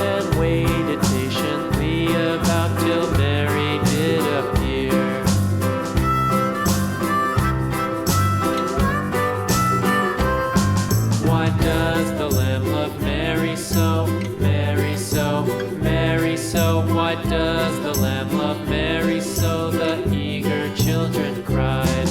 and waited patiently about till Mary did appear. Why does the lamb love Mary so? Mary so, Mary so. Why does the lamb love Mary so? The eager children cried.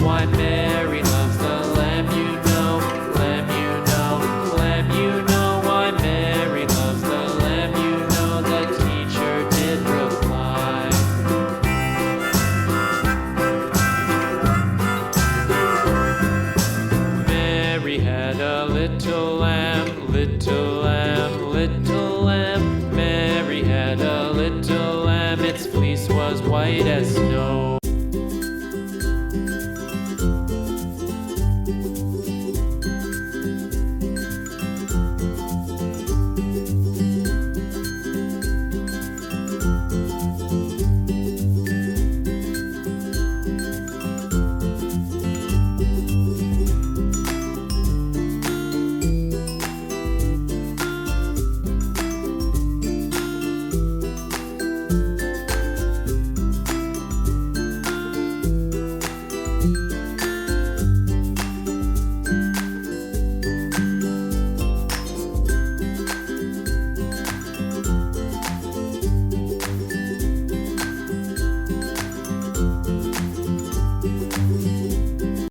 Why Mary loves the lamb, you know, lamb, you know, lamb, you know. Why Mary loves the lamb, you know, the teacher did reply. Mary had a little lamb, little lamb, little lamb. Mary had a little lamb, its fleece was white as snow.